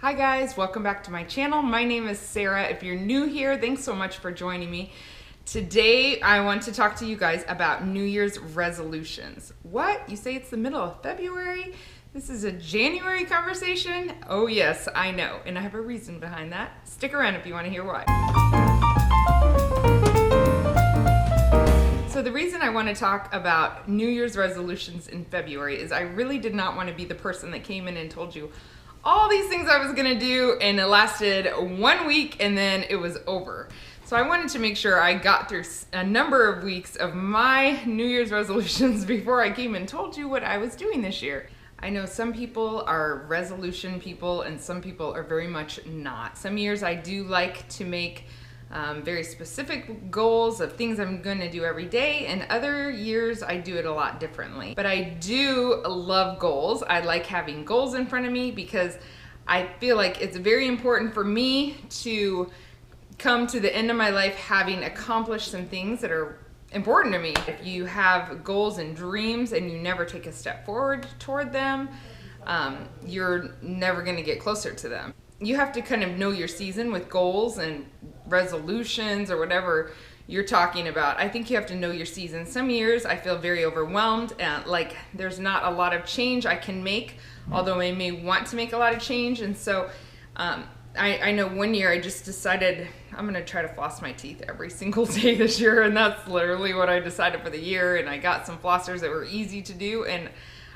Hi guys, welcome back to my channel. My name is Sarah. If you're new here, thanks so much for joining me. Today, I want to talk to you guys about New Year's resolutions. What? You say it's the middle of February? This is a January conversation? Oh yes, I know, and I have a reason behind that. Stick around if you want to hear why. So the reason I want to talk about New Year's resolutions in February is I really did not want to be the person that came in and told you all these things I was gonna do, and it lasted 1 week and then it was over. So I wanted to make sure I got through a number of weeks of my New Year's resolutions before I came and told you what I was doing this year. I know some people are resolution people and some people are very much not. Some years I do like to make very specific goals of things I'm gonna do every day, and other years I do it a lot differently. But I do love goals. I like having goals in front of me because I feel like it's very important for me to come to the end of my life having accomplished some things that are important to me. If you have goals and dreams and you never take a step forward toward them, you're never gonna get closer to them. You have to kind of know your season with goals and resolutions or whatever you're talking about. I think you have to know your season. Some years I feel very overwhelmed and like there's not a lot of change I can make, although I may want to make a lot of change. And so I know one year I just decided I'm gonna try to floss my teeth every single day this year, and that's literally what I decided for the year. And I got some flossers that were easy to do, and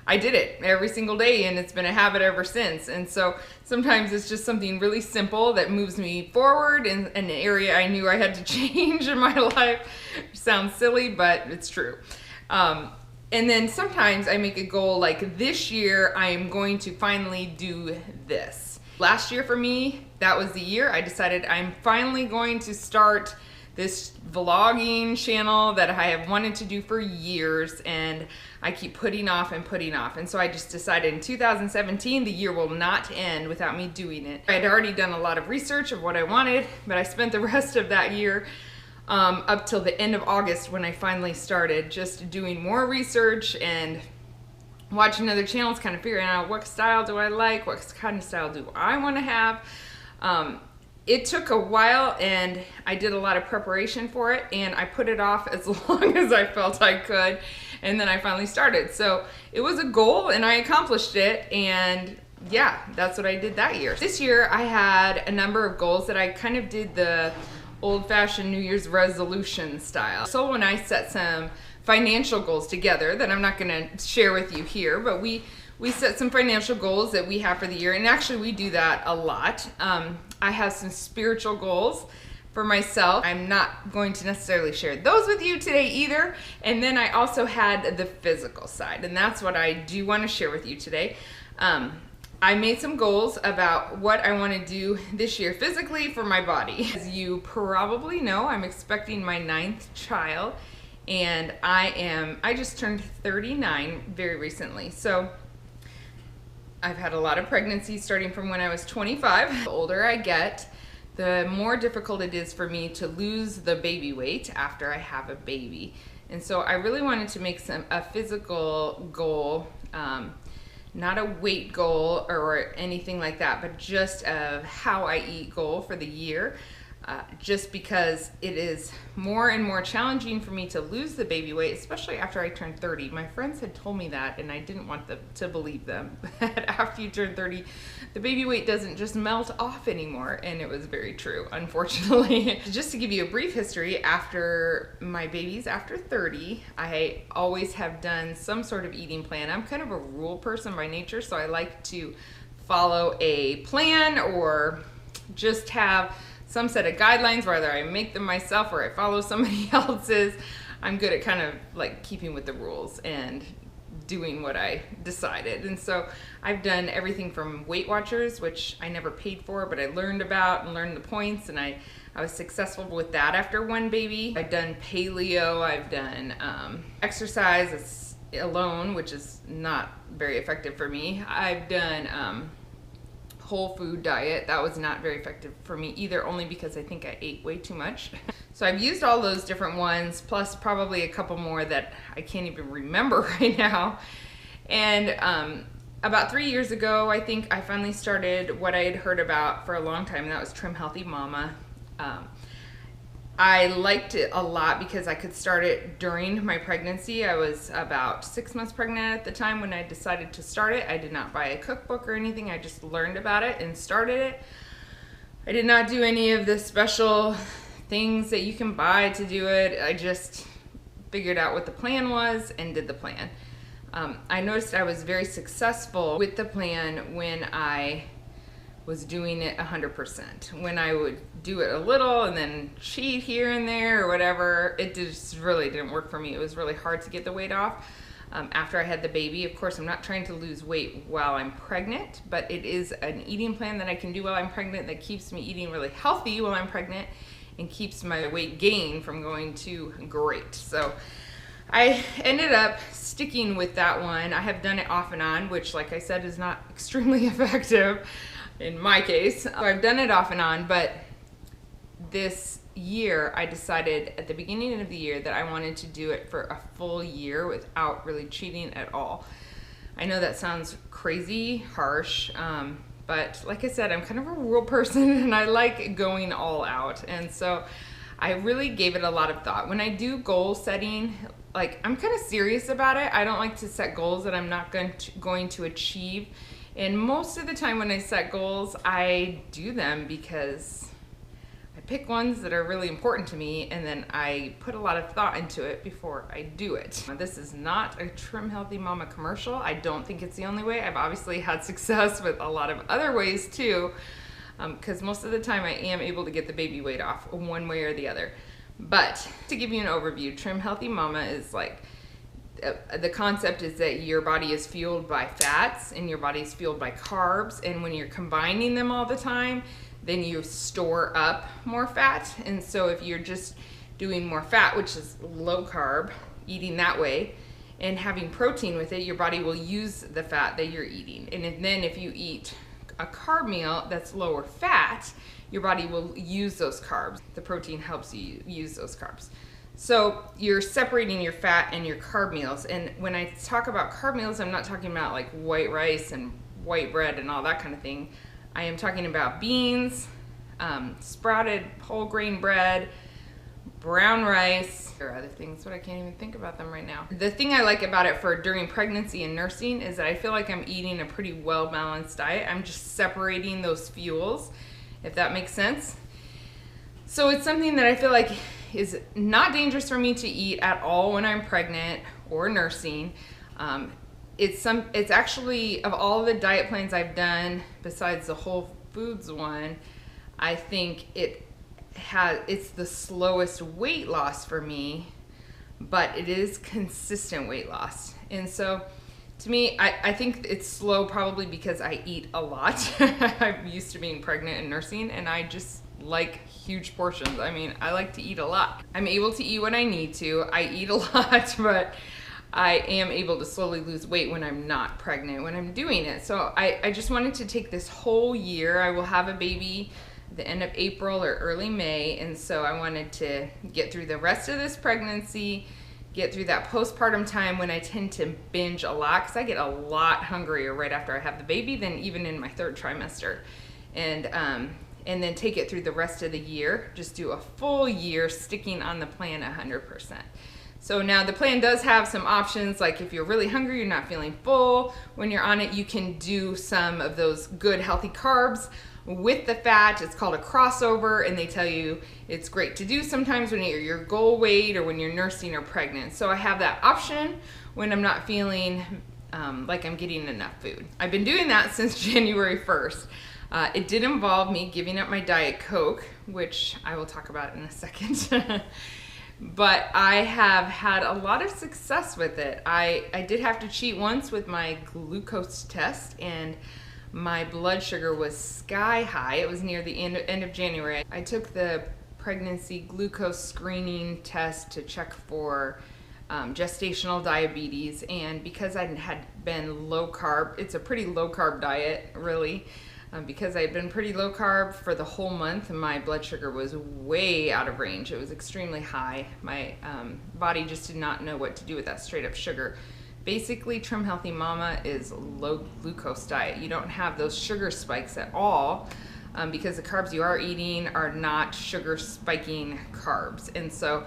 I did it every single day, and it's been a habit ever since. And so sometimes it's just something really simple that moves me forward in an area I knew I had to change in my life. It sounds silly, but it's true. And then sometimes I make a goal like this year, I am going to finally do this. Last year for me, that was the year I decided I'm finally going to start this vlogging channel that I have wanted to do for years, and I keep putting off and putting off. And so I just decided in 2017, the year will not end without me doing it. I had already done a lot of research of what I wanted, but I spent the rest of that year up till the end of August when I finally started just doing more research and watching other channels, kind of figuring out what style do I like, what kind of style do I want to have. It took a while, and I did a lot of preparation for it, and I put it off as long as I felt I could, and then I finally started. So it was a goal, and I accomplished it, and yeah, that's what I did that year. This year, I had a number of goals that I kind of did the old-fashioned New Year's resolution style. So when I set some financial goals together that I'm not gonna share with you here, but we set some financial goals that we have for the year, and actually we do that a lot. I have some spiritual goals for myself. I'm not going to necessarily share those with you today either. And then I also had the physical side, and that's what I do want to share with you today. I made some goals about what I want to do this year physically for my body. As you probably know, I'm expecting my 9th child, and I just turned 39 very recently. So I've had a lot of pregnancies starting from when I was 25. The older I get, the more difficult it is for me to lose the baby weight after I have a baby. And so I really wanted to make a physical goal, not a weight goal or anything like that, but just a how I eat goal for the year. Just because it is more and more challenging for me to lose the baby weight, especially after I turned 30. My friends had told me that, and I didn't want them to believe them. That after you turn 30, the baby weight doesn't just melt off anymore, and it was very true, unfortunately. Just to give you a brief history, after my babies, after 30, I always have done some sort of eating plan. I'm kind of a rule person by nature, so I like to follow a plan or just have some set of guidelines, whether I make them myself or I follow somebody else's. I'm good at kind of like keeping with the rules and doing what I decided. And so I've done everything from Weight Watchers, which I never paid for, but I learned about and learned the points, and I was successful with that after one baby. I've done paleo, I've done exercise alone, which is not very effective for me. I've done whole food diet. That was not very effective for me either, only because I think I ate way too much. So I've used all those different ones, plus probably a couple more that I can't even remember right now. And about 3 years ago, I think I finally started what I had heard about for a long time, and that was Trim Healthy Mama. I liked it a lot because I could start it during my pregnancy. I was about 6 months pregnant at the time when I decided to start it. I did not buy a cookbook or anything. I just learned about it and started it. I did not do any of the special things that you can buy to do it. I just figured out what the plan was and did the plan. I noticed I was very successful with the plan when I was doing it 100%. When I would do it a little and then cheat here and there or whatever, it just really didn't work for me. It was really hard to get the weight off. After I had the baby, of course, I'm not trying to lose weight while I'm pregnant, but it is an eating plan that I can do while I'm pregnant that keeps me eating really healthy while I'm pregnant and keeps my weight gain from going too great. So I ended up sticking with that one. I have done it off and on, which, like I said, is not extremely effective in my case. So I've done it off and on, but this year I decided at the beginning of the year that I wanted to do it for a full year without really cheating at all. I know that sounds crazy, harsh, but like I said, I'm kind of a rule person and I like going all out. And so I really gave it a lot of thought. When I do goal setting, like, I'm kind of serious about it. I don't like to set goals that I'm not going to achieve. And most of the time when I set goals, I do them because I pick ones that are really important to me and then I put a lot of thought into it before I do it. This is not a Trim Healthy Mama commercial. I don't think it's the only way. I've obviously had success with a lot of other ways too, because most of the time I am able to get the baby weight off one way or the other. But to give you an overview, Trim Healthy Mama is like, the concept is that your body is fueled by fats and your body is fueled by carbs, and when you're combining them all the time, then you store up more fat. And so if you're just doing more fat, which is low carb, eating that way, and having protein with it, your body will use the fat that you're eating. And then if you eat a carb meal that's lower fat, your body will use those carbs. The protein helps you use those carbs. So you're separating your fat and your carb meals. And when I talk about carb meals, I'm not talking about like white rice and white bread and all that kind of thing. I am talking about beans, sprouted whole grain bread, brown rice. There are other things, but I can't even think about them right now. The thing I like about it for during pregnancy and nursing is that I feel like I'm eating a pretty well-balanced diet. I'm just separating those fuels, if that makes sense. So it's something that I feel like is not dangerous for me to eat at all when I'm pregnant or nursing. It's actually, of all the diet plans I've done, besides the Whole Foods one, I think it's the slowest weight loss for me, but it is consistent weight loss. And so to me, I think it's slow probably because I eat a lot. I'm used to being pregnant and nursing, and I just like huge portions. I mean, I like to eat a lot. I'm able to eat when I need to. I eat a lot, but I am able to slowly lose weight when I'm not pregnant, when I'm doing it. So I just wanted to take this whole year. I will have a baby the end of April or early May, and so I wanted to get through the rest of this pregnancy, get through that postpartum time when I tend to binge a lot, because I get a lot hungrier right after I have the baby than even in my third trimester. And then take it through the rest of the year, just do a full year sticking on the plan 100%. So now the plan does have some options, like if you're really hungry, you're not feeling full, when you're on it, you can do some of those good healthy carbs with the fat. It's called a crossover, and they tell you it's great to do sometimes when you're your goal weight or when you're nursing or pregnant. So I have that option when I'm not feeling like I'm getting enough food. I've been doing that since January 1st. It did involve me giving up my Diet Coke, which I will talk about in a second. But I have had a lot of success with it. I did have to cheat once with my glucose test, and my blood sugar was sky high. It was near the end of January. I took the pregnancy glucose screening test to check for gestational diabetes, and because I had been low carb, it's a pretty low carb diet, really. Because I had been pretty low carb for the whole month, my blood sugar was way out of range. It was extremely high. My body just did not know what to do with that straight up sugar Basically, Trim Healthy Mama is low glucose diet. You don't have those sugar spikes at all because the carbs you are eating are not sugar spiking carbs. And so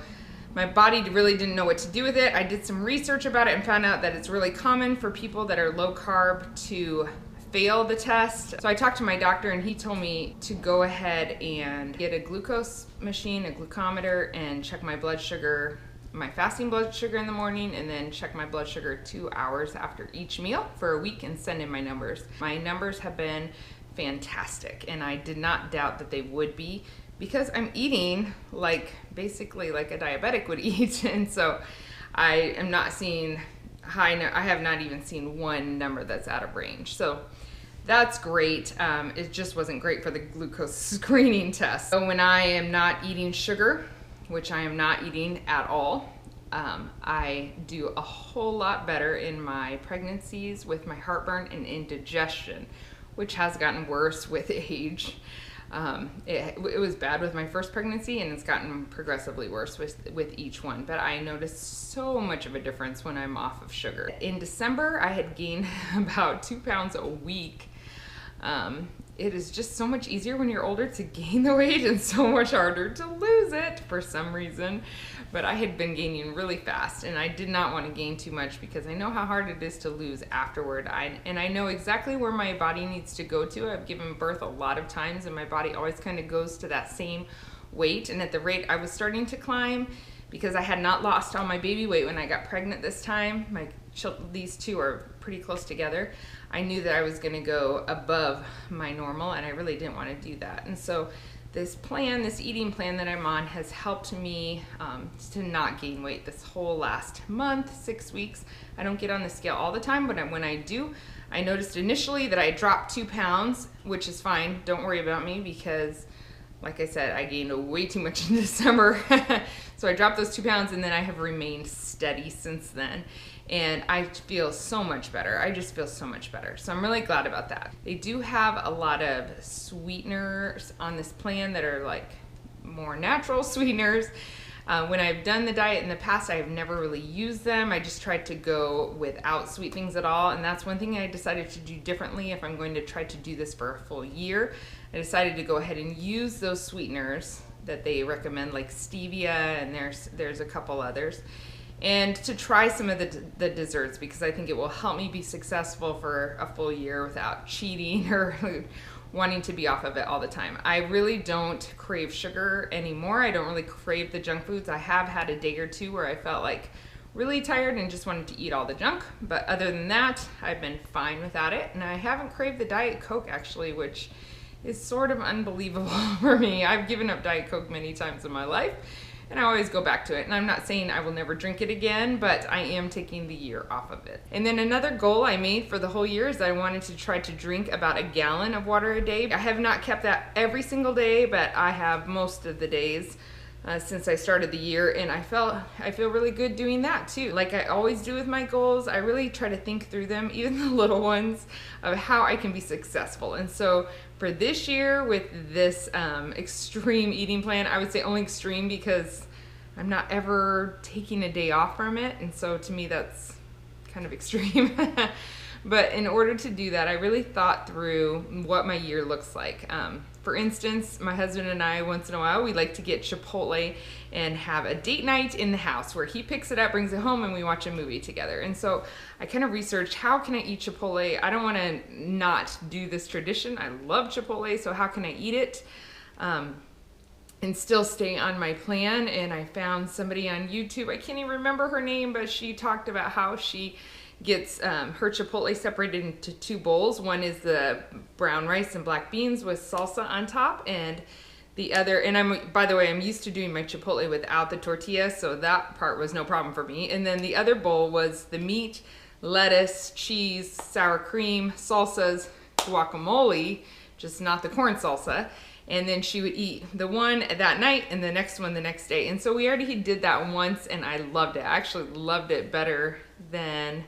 my body really didn't know what to do with it. I did some research about it and found out that it's really common for people that are low carb to fail the test. So I talked to my doctor and he told me to go ahead and get a glucose machine, a glucometer, and check my blood sugar, my fasting blood sugar in the morning, and then check my blood sugar 2 hours after each meal for a week and send in my numbers. My numbers have been fantastic, and I did not doubt that they would be because I'm eating basically like a diabetic would eat. And so I am not seeing I have not even seen one number that's out of range. So that's great. It just wasn't great for the glucose screening test. So when I am not eating sugar, which I am not eating at all, I do a whole lot better in my pregnancies with my heartburn and indigestion, which has gotten worse with age. It was bad with my first pregnancy, and it's gotten progressively worse with each one. But I noticed so much of a difference when I'm off of sugar. In December, I had gained about 2 pounds a week. It is just so much easier when you're older to gain the weight and so much harder to lose it for some reason. But I had been gaining really fast, and I did not want to gain too much because I know how hard it is to lose afterward. And I know exactly where my body needs to go to. I've given birth a lot of times, and my body always kind of goes to that same weight. And at the rate I was starting to climb, because I had not lost all my baby weight when I got pregnant this time, these two are pretty close together, I knew that I was going to go above my normal, and I really didn't want to do that. And so this eating plan that I'm on has helped me to not gain weight this whole last month, 6 weeks. I don't get on the scale all the time, but when I do, I noticed initially that I dropped 2 pounds, which is fine. Don't worry about me because, like I said, I gained way too much in December. So I dropped those 2 pounds, and then I have remained steady since then. And I feel so much better. I just feel so much better. So I'm really glad about that. They do have a lot of sweeteners on this plan that are like more natural sweeteners. When I've done the diet in the past, I have never really used them. I just tried to go without sweet things at all. And that's one thing I decided to do differently if I'm going to try to do this for a full year. I decided to go ahead and use those sweeteners that they recommend, like stevia, and there's a couple others, and to try some of the desserts, because I think it will help me be successful for a full year without cheating or wanting to be off of it all the time. I really don't crave sugar anymore. I don't really crave the junk foods. I have had a day or two where I felt like really tired and just wanted to eat all the junk, but other than that, I've been fine without it. And I haven't craved the Diet Coke actually, which is sort of unbelievable for me. I've given up Diet Coke many times in my life, and I always go back to it. And I'm not saying I will never drink it again, but I am taking the year off of it. And then another goal I made for the whole year is I wanted to try to drink about 1 gallon of water a day. I have not kept that every single day, but I have most of the days since I started the year, and I feel really good doing that too. Like I always do with my goals, I really try to think through them, even the little ones, of how I can be successful. And so for this year with this extreme eating plan, I would say only extreme because I'm not ever taking a day off from it, and so to me that's kind of extreme. But in order to do that, I really thought through what my year looks like. For instance, my husband and I, once in a while, we like to get Chipotle and have a date night in the house where he picks it up, brings it home, and we watch a movie together. And so I kind of researched, how can I eat Chipotle? I don't want to not do this tradition. I love Chipotle, so how can I eat it and still stay on my plan? And I found somebody on YouTube, I can't even remember her name, but she talked about how she gets her Chipotle separated into 2 bowls. One is the brown rice and black beans with salsa on top, and the other, and by the way, I'm used to doing my Chipotle without the tortilla, so that part was no problem for me. And then the other bowl was the meat, lettuce, cheese, sour cream, salsas, guacamole, just not the corn salsa. And then she would eat the one that night and the next one the next day. And so we already did that once, and I loved it. I actually loved it better than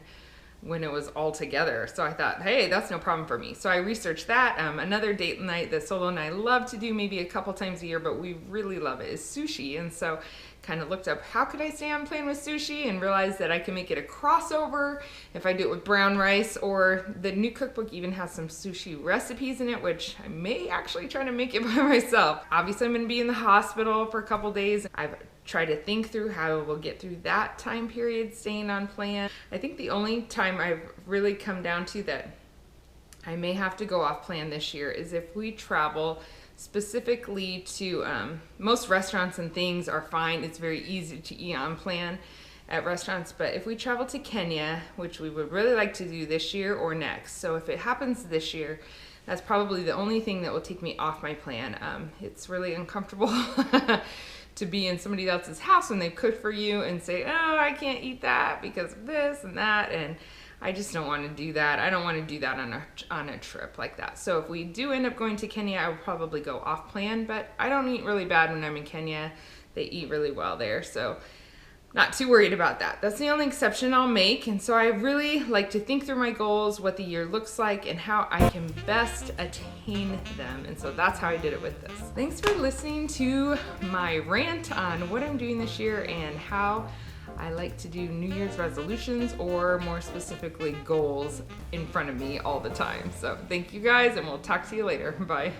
when it was all together. So I thought, hey, that's no problem for me. So I researched that. Another date night that Solo and I love to do maybe a couple times a year, but we really love it, is sushi. And so kind of looked up how could I stay on plan with sushi, and realized that I can make it a crossover if I do it with brown rice, or the new cookbook even has some sushi recipes in it, which I may actually try to make it by myself. Obviously I'm going to be in the hospital for a couple days. I've tried to think through how we'll get through that time period staying on plan. I think the only time I've really come down to that I may have to go off plan this year is if we travel specifically to, most restaurants and things are fine. It's very easy to eat on plan at restaurants, but if we travel to Kenya, which we would really like to do this year or next, so if it happens this year, that's probably the only thing that will take me off my plan. It's really uncomfortable to be in somebody else's house when they've cooked for you and say, oh, I can't eat that because of this and that, and I just don't want to do that. I don't want to do that on a trip like that. So if we do end up going to Kenya, I will probably go off plan, but I don't eat really bad when I'm in Kenya. They eat really well there, so not too worried about that. That's the only exception I'll make. And so I really like to think through my goals, what the year looks like, and how I can best attain them. And so that's how I did it with this. Thanks for listening to my rant on what I'm doing this year and how I like to do New Year's resolutions, or more specifically goals, in front of me all the time. So thank you guys, and we'll talk to you later. Bye.